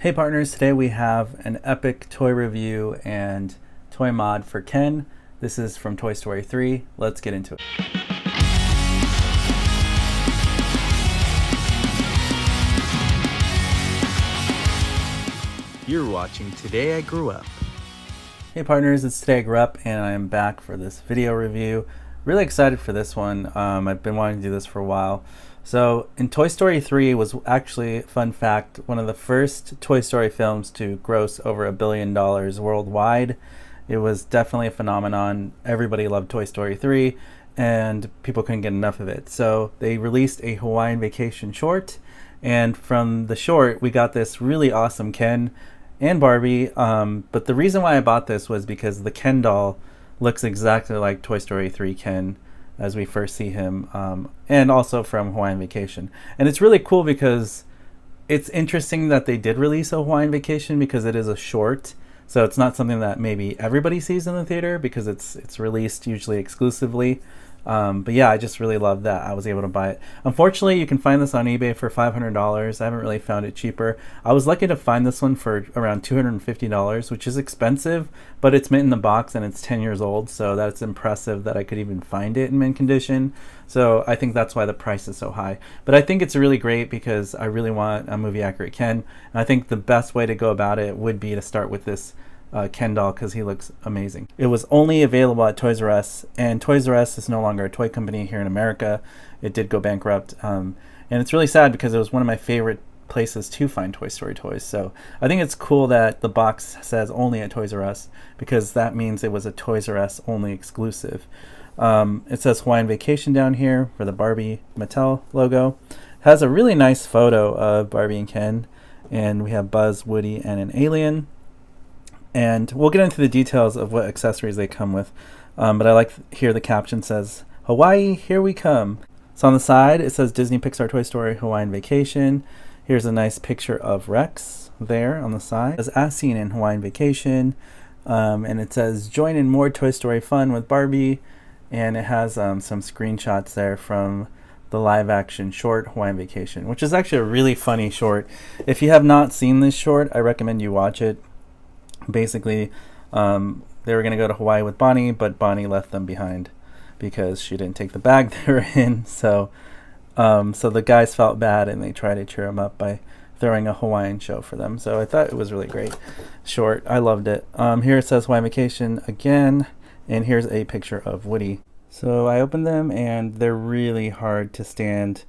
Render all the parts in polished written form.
Hey partners, today we have an epic toy review and toy mod for Ken. This is from Toy Story 3. Let's get into it. You're watching Today I Grew Up. Hey partners, it's Today I Grew Up and I am back for this video review. Really excited for this one. I've been wanting to do this for a while. So in Toy Story 3 was actually, fun fact, one of the first Toy Story films to gross over $1 billion worldwide. It was definitely a phenomenon. Everybody loved Toy Story 3 and people couldn't get enough of it. So they released a Hawaiian Vacation short, and from the short we got this really awesome Ken and Barbie. But the reason why I bought this was because the Ken doll looks exactly like Toy Story 3 Ken as we first see him, and also from Hawaiian Vacation. And it's really cool because it's interesting that they did release a Hawaiian Vacation because it is a short. So it's not something that maybe everybody sees in the theater because it's released usually exclusively. But yeah, I just really love that I was able to buy it. Unfortunately, you can find this on eBay for $500. I haven't really found it cheaper. I was lucky to find this one for around $250, which is expensive, but it's mint in the box and it's 10 years old, so that's impressive that I could even find it in mint condition. So I think that's why the price is so high. But I think it's really great because I really want a movie accurate Ken, and I think the best way to go about it would be to start with this Ken doll because he looks amazing. It was only available at Toys R Us, and Toys R Us is no longer a toy company here in America. It did go bankrupt, and it's really sad because it was one of my favorite places to find Toy Story toys. So I think it's cool that the box says only at Toys R Us because that means it was a Toys R Us only exclusive. It says Hawaiian Vacation down here for the Barbie Mattel logo. It has a really nice photo of Barbie and Ken, and we have Buzz, Woody, and an alien. And we'll get into the details of what accessories they come with. But I like here the caption says, "Hawaii, here we come." So on the side, it says Disney Pixar Toy Story Hawaiian Vacation. Here's a nice picture of Rex there on the side. It says, as seen in Hawaiian Vacation. And it says, join in more Toy Story fun with Barbie. And it has some screenshots there from the live action short Hawaiian Vacation, which is actually a really funny short. If you have not seen this short, I recommend you watch it. Basically, they were going to go to Hawaii with Bonnie, but Bonnie left them behind because she didn't take the bag they were in. So the guys felt bad and they tried to cheer them up by throwing a Hawaiian show for them. So I thought it was really great short. I loved it. Here it says Hawaiian Vacation again, and here's a picture of Woody. So I opened them and they're really hard to stand.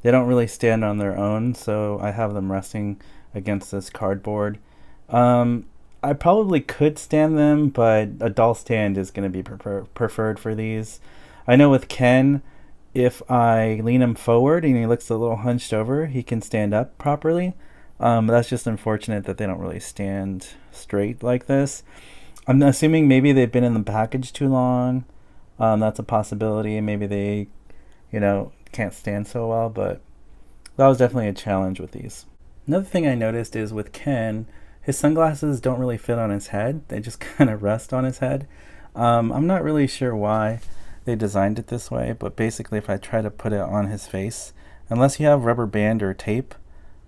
They don't really stand on their own, so I have them resting against this cardboard. I probably could stand them, but a doll stand is going to be preferred for these. I know with Ken, if I lean him forward and he looks a little hunched over, he can stand up properly. But that's just unfortunate that they don't really stand straight like this. I'm assuming maybe they've been in the package too long. That's a possibility. Maybe they, can't stand so well, but that was definitely a challenge with these. Another thing I noticed is with Ken, his sunglasses don't really fit on his head. They just kind of rest on his head. I'm not really sure why they designed it this way, but basically if I try to put it on his face, unless you have rubber band or tape,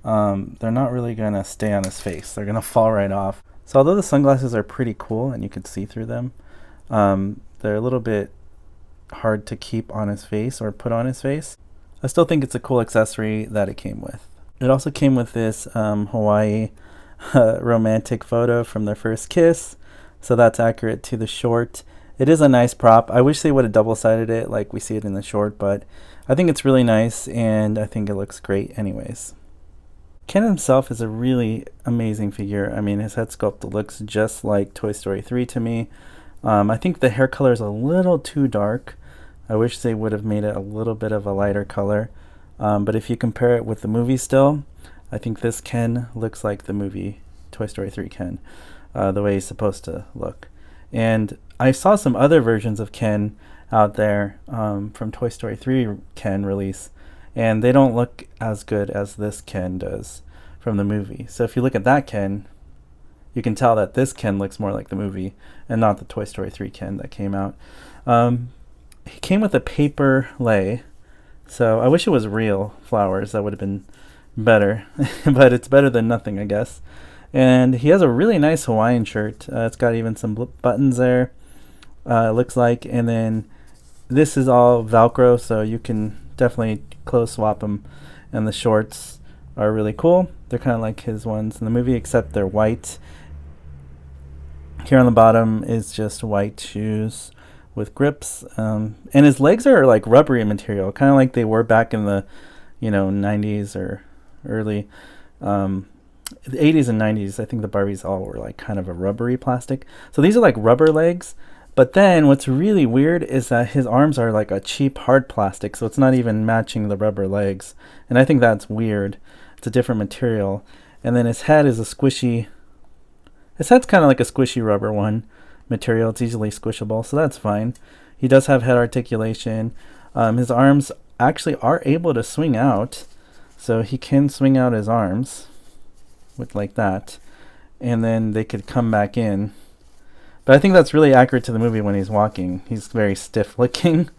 they're not really going to stay on his face. They're going to fall right off. So although the sunglasses are pretty cool and you can see through them, they're a little bit hard to keep on his face or put on his face. I still think it's a cool accessory that it came with. It also came with this Hawaii romantic photo from their first kiss, so that's accurate to the short. It is a nice prop. I wish they would have double-sided it like we see it in the short, but I think it's really nice and I think it looks great anyways. Ken himself is a really amazing figure. I mean, his head sculpt looks just like Toy Story 3 to me. I think the hair color is a little too dark. I wish they would have made it a little bit of a lighter color, but if you compare it with the movie still, I think this Ken looks like the movie Toy Story 3 Ken, the way he's supposed to look. And I saw some other versions of Ken out there from Toy Story 3 Ken release, and they don't look as good as this Ken does from the movie. So if you look at that Ken, you can tell that this Ken looks more like the movie and not the Toy Story 3 Ken that came out. He came with a paper lei, so I wish it was real flowers. That would have been better, but it's better than nothing, I guess. And he has a really nice Hawaiian shirt. It's got even some buttons there, it looks like. And then this is all Velcro, so you can definitely clothes swap them. And the shorts are really cool. They're kind of like his ones in the movie, except they're white. Here on the bottom is just white shoes with grips. And his legs are like rubbery material, kind of like they were back in the 90s or early the 80s and 90s. I think the Barbies all were like kind of a rubbery plastic. So these are like rubber legs. But then what's really weird is that his arms are like a cheap hard plastic, so it's not even matching the rubber legs. And I think that's weird. It's a different material. And then his head is his head's kind of like a squishy rubber one material. It's easily squishable, so that's fine. He does have head articulation. His arms actually are able to swing out, so he can swing out his arms with like that, and then they could come back in. But I think that's really accurate to the movie when he's walking. He's very stiff looking,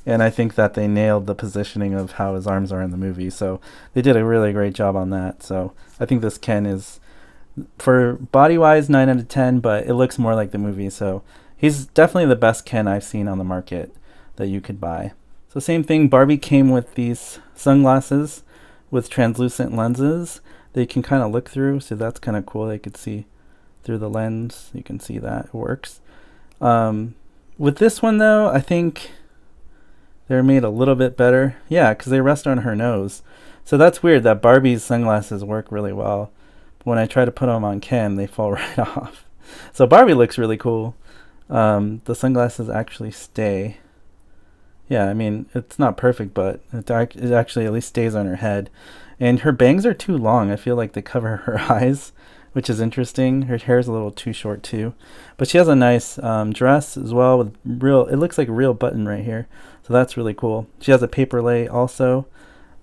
and I think that they nailed the positioning of how his arms are in the movie. So they did a really great job on that. So I think this Ken is, for body-wise, 9 out of 10, but it looks more like the movie. So he's definitely the best Ken I've seen on the market that you could buy. So same thing, Barbie came with these sunglasses with translucent lenses that you can kind of look through. So that's kind of cool. They could see through the lens. You can see that it works. With this one though, I think they're made a little bit better. Yeah, because they rest on her nose. So that's weird that Barbie's sunglasses work really well. But when I try to put them on Ken, they fall right off. So Barbie looks really cool. The sunglasses actually stay. Yeah, I mean, it's not perfect, but it actually at least stays on her head. And her bangs are too long. I feel like they cover her eyes, which is interesting. Her hair is a little too short too. But she has a nice dress as well with it looks like a real button right here. So that's really cool. She has a paperlay also.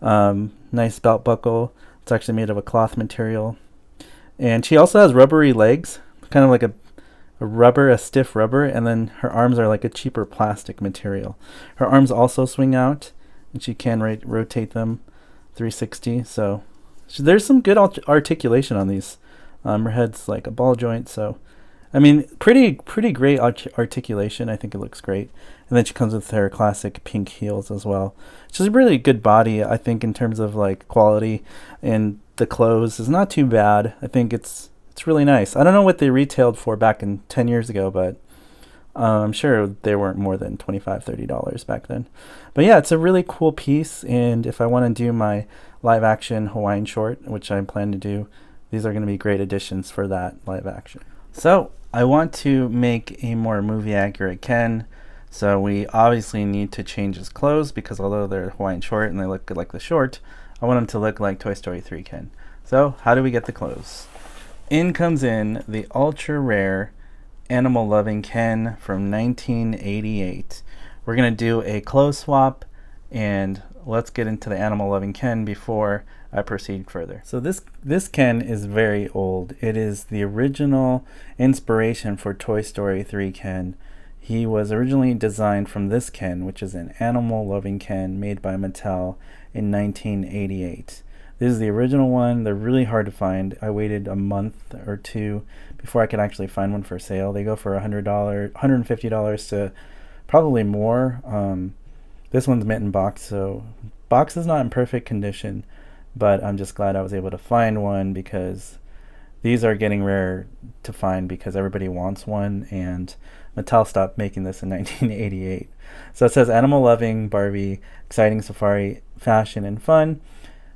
Nice belt buckle. It's actually made of a cloth material. And she also has rubbery legs, kind of like a stiff rubber, and then her arms are like a cheaper plastic material. Her arms also swing out, and she can rotate them 360. So there's some good articulation on these. Her head's like a ball joint, so I mean, pretty great articulation. I think it looks great. And then she comes with her classic pink heels as well. She's a really good body, I think, in terms of like quality, and the clothes is not too bad. I think it's really nice. I don't know what they retailed for back in 10 years ago, but I'm sure they weren't more than $25-30 back then. But yeah, it's a really cool piece, and if I want to do my live action Hawaiian short, which I plan to do, these are going to be great additions for that live action. So I want to make a more movie accurate Ken. So we obviously need to change his clothes, because although they're Hawaiian short and they look good like the short, I want him to look like Toy Story 3 Ken. So how do we get the clothes? In comes in the ultra rare Animal Loving Ken from 1988. We're going to do a clothes swap, and let's get into the Animal Loving Ken before I proceed further. So this Ken is very old. It is the original inspiration for Toy Story 3 Ken. He was originally designed from this Ken, which is an Animal Loving Ken made by Mattel in 1988. This is the original one. They're really hard to find. I waited a month or two before I could actually find one for sale. They go for $100, $150 to probably more. This one's mint in box, so box is not in perfect condition, but I'm just glad I was able to find one, because these are getting rare to find because everybody wants one, and Mattel stopped making this in 1988. So it says Animal Loving Barbie, exciting safari, fashion, and fun.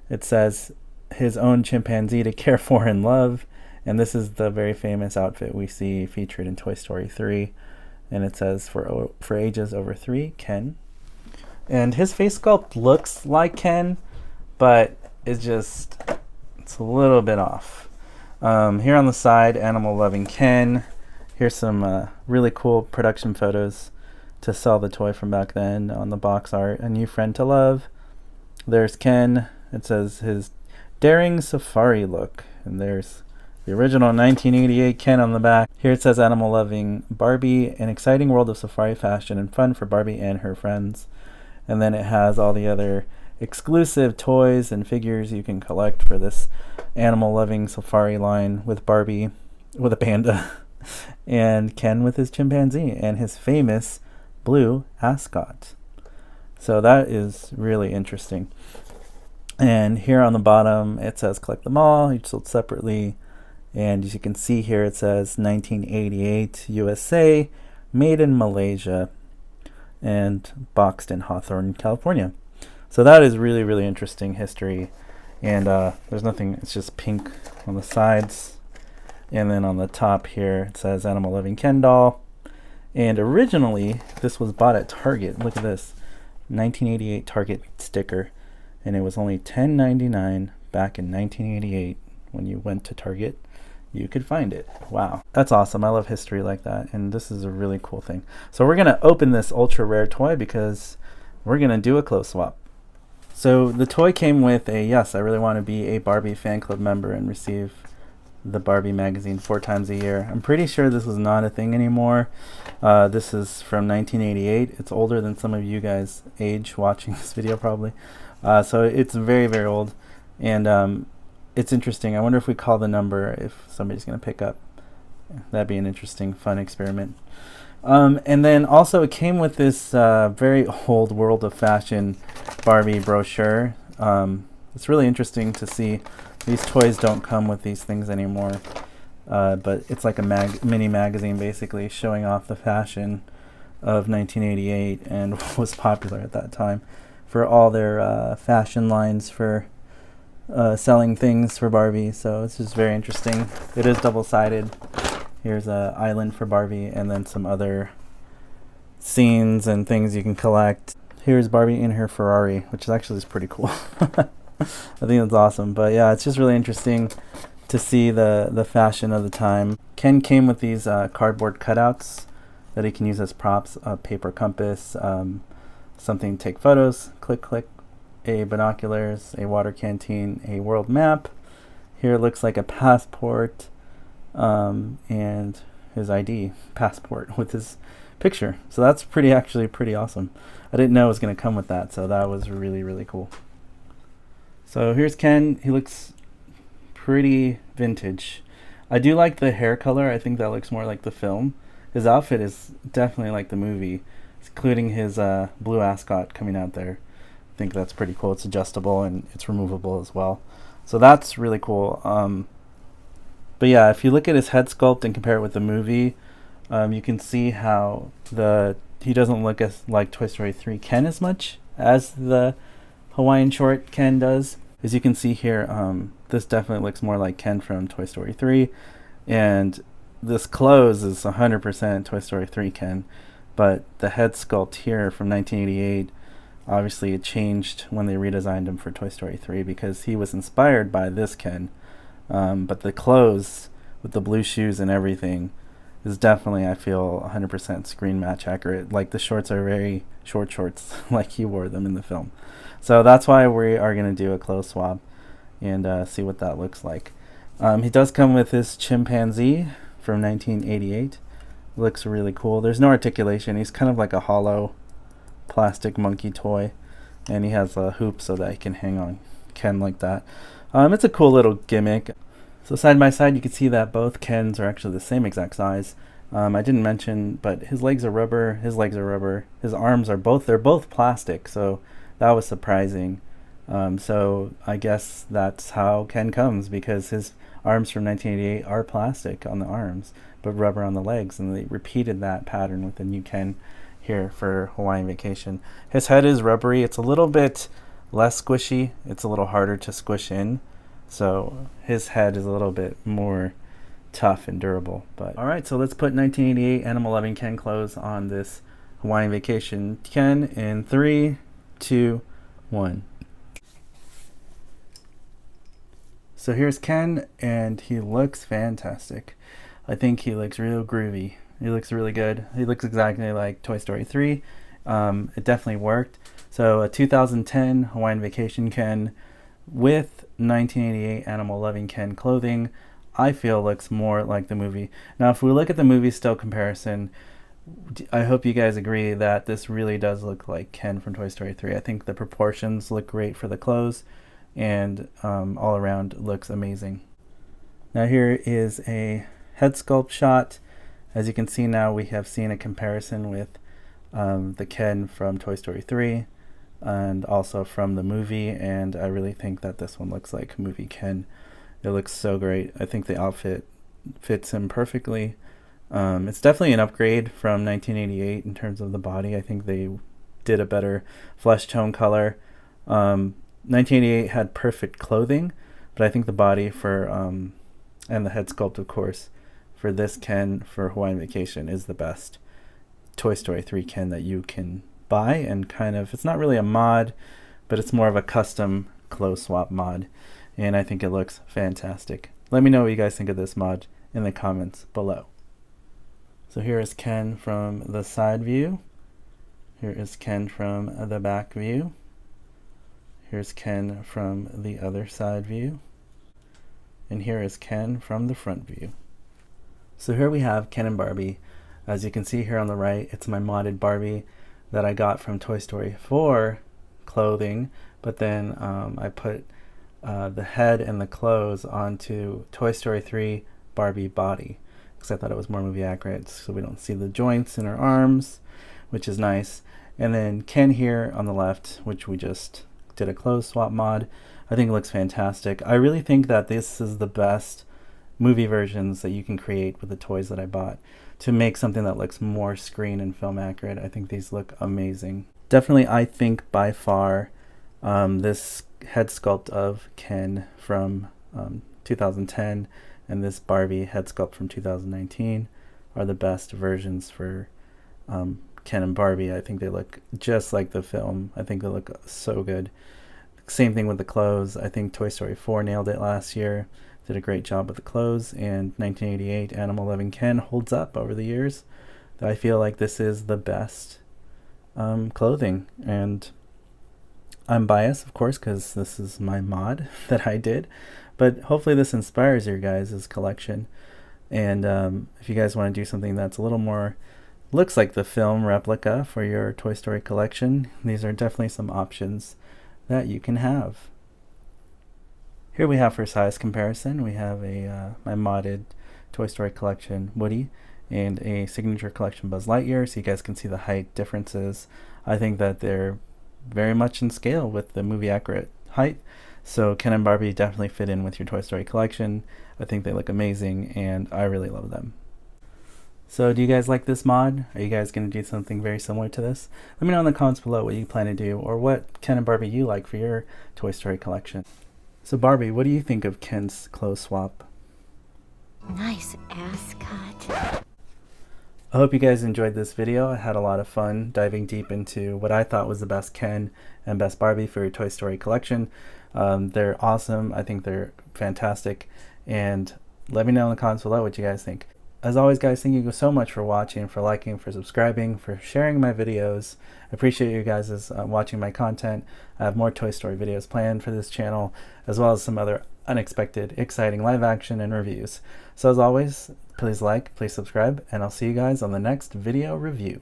It says his own chimpanzee to care for and love, and this is the very famous outfit we see featured in Toy Story 3, and it says for ages over 3, Ken. And his face sculpt looks like Ken, but it's a little bit off. Here on the side, Animal Loving Ken. Here's some really cool production photos to sell the toy from back then. On the box art, a new friend to love. There's Ken. It says his daring safari look, and there's the original 1988 Ken on the back. Here it says Animal Loving Barbie, an exciting world of safari fashion and fun for Barbie and her friends. And then it has all the other exclusive toys and figures you can collect for this animal-loving safari line with Barbie with a panda and Ken with his chimpanzee and his famous blue ascot. So that is really interesting. And here on the bottom it says collect them all, each sold separately. And as you can see here, it says 1988 USA, made in Malaysia, and boxed in Hawthorne, California. So that is really, really interesting history. And there's nothing, it's just pink on the sides. And then on the top here, it says Animal Loving Ken doll. And originally, this was bought at Target. Look at this, 1988 Target sticker. And it was only $10.99 back in 1988 when you went to Target. You could find it. Wow, that's awesome. I love history like that, and this is a really cool thing. So we're gonna open this ultra rare toy because we're gonna do a close swap. So the toy came with a yes, I really want to be a Barbie fan club member and receive the Barbie magazine 4 times a year. I'm pretty sure this is not a thing anymore. This is from 1988. It's older than some of you guys' age watching this video probably. So it's very, very old, and it's interesting. I wonder if we call the number if somebody's going to pick up. That'd be an interesting, fun experiment. And then also it came with this very old World of Fashion Barbie brochure. It's really interesting to see. These toys don't come with these things anymore. But it's like a mini magazine basically showing off the fashion of 1988 and what was popular at that time for all their fashion lines for selling things for Barbie. So it's just very interesting. It is double-sided. Here's a island for Barbie and then some other scenes and things you can collect. Here's Barbie in her Ferrari, which is actually just pretty cool. I think that's awesome. But yeah, it's just really interesting to see the fashion of the time. Ken came with these cardboard cutouts that he can use as props, a paper compass, something to take photos, click, a binoculars, a water canteen, a world map. Here it looks like a passport, and his ID passport with his picture. So that's actually pretty awesome. I didn't know it was going to come with that, so that was really, really cool. So here's Ken. He looks pretty vintage. I do like the hair color. I think that looks more like the film. His outfit is definitely like the movie, including his blue ascot coming out there. I think that's pretty cool. It's adjustable and it's removable as well. So that's really cool. But yeah, if you look at his head sculpt and compare it with the movie, you can see how he doesn't look as like Toy Story 3 Ken as much as the Hawaiian short Ken does. As you can see here, this definitely looks more like Ken from Toy Story 3. And this clothes is 100% Toy Story 3 Ken. But the head sculpt here from 1988, obviously it changed when they redesigned him for Toy Story 3 because he was inspired by this Ken. But the clothes with the blue shoes and everything is definitely, I feel, 100% screen match accurate. Like the shorts are very short shorts like he wore them in the film. So that's why we are going to do a clothes swap and see what that looks like. He does come with his chimpanzee from 1988. Looks really cool. There's no articulation. He's kind of like a hollow plastic monkey toy, and he has a hoop so that he can hang on Ken like that. It's a cool little gimmick. So side by side you can see that both Kens are actually the same exact size. I didn't mention, but his legs are rubber, his legs are rubber, his arms are they're both plastic, so that was surprising. So I guess that's how Ken comes, because his arms from 1988 are plastic on the arms but rubber on the legs, and they repeated that pattern with the new Ken here for Hawaiian Vacation. His head is rubbery. It's a little bit less squishy. It's a little harder to squish in, so his head is a little bit more tough and durable. But all right, so let's put 1988 Animal Loving Ken clothes on this Hawaiian Vacation Ken in 3, 2, 1. So here's Ken, and he looks fantastic. I think he looks real groovy. He looks really good. He looks exactly like Toy Story 3. It definitely worked. So a 2010 Hawaiian Vacation Ken with 1988 Animal Loving Ken clothing, I feel looks more like the movie. Now, if we look at the movie still comparison, I hope you guys agree that this really does look like Ken from Toy Story 3. I think the proportions look great for the clothes, and all around looks amazing. Now here is a head sculpt shot. As you can see now, we have seen a comparison with the Ken from Toy Story 3 and also from the movie, and I really think that this one looks like movie Ken. It looks so great. I think the outfit fits him perfectly. It's definitely an upgrade from 1988 in terms of the body. I think they did a better flesh tone color. 1988 had perfect clothing, but I think the body for and the head sculpt, of course, for this Ken for Hawaiian Vacation is the best Toy Story 3 Ken that you can buy, and kind of, it's not really a mod, but it's more of a custom clothes swap mod, and I think it looks fantastic. Let me know what you guys think of this mod in the comments below. So here is Ken from the side view. Here is Ken from the back view. Here's Ken from the other side view. And here is Ken from the front view. So here we have Ken and Barbie. As you can see here on the right, it's my modded Barbie that I got from Toy Story 4 clothing, but then I put the head and the clothes onto Toy Story 3 Barbie body, because I thought it was more movie accurate, so we don't see the joints in her arms, which is nice. And then Ken here on the left, which we just did a clothes swap mod. I think it looks fantastic. I really think that this is the best movie versions that you can create with the toys that I bought to make something that looks more screen and film accurate. I think these look amazing. Definitely, I think by far this head sculpt of Ken from 2010 and this Barbie head sculpt from 2019 are the best versions for Ken and Barbie. I think they look just like the film. I think they look so good. Same thing with the clothes. I think Toy Story 4 nailed it last year. Did a great job with the clothes, and 1988 Animal Loving Ken holds up over the years. I feel like this is the best clothing, and I'm biased, of course, because this is my mod that I did, but hopefully this inspires your guys' collection. And if you guys want to do something that's a little more looks like the film replica for your Toy Story collection, these are definitely some options that you can have. Here we have for size comparison, we have a my modded Toy Story collection Woody and a signature collection Buzz Lightyear, so you guys can see the height differences. I think that they're very much in scale with the movie accurate height, so Ken and Barbie definitely fit in with your Toy Story collection. I think they look amazing, and I really love them. So do you guys like this mod? Are you guys going to do something very similar to this? Let me know in the comments below what you plan to do, or what Ken and Barbie you like for your Toy Story collection. So Barbie, what do you think of Ken's clothes swap? Nice ass cut. I hope you guys enjoyed this video. I had a lot of fun diving deep into what I thought was the best Ken and best Barbie for your Toy Story collection. They're awesome. I think they're fantastic. And let me know in the comments below what you guys think. As always, guys, thank you so much for watching, for liking, for subscribing, for sharing my videos. I appreciate you guys watching my content. I have more Toy Story videos planned for this channel, as well as some other unexpected, exciting live action and reviews. So as always, please like, please subscribe, and I'll see you guys on the next video review.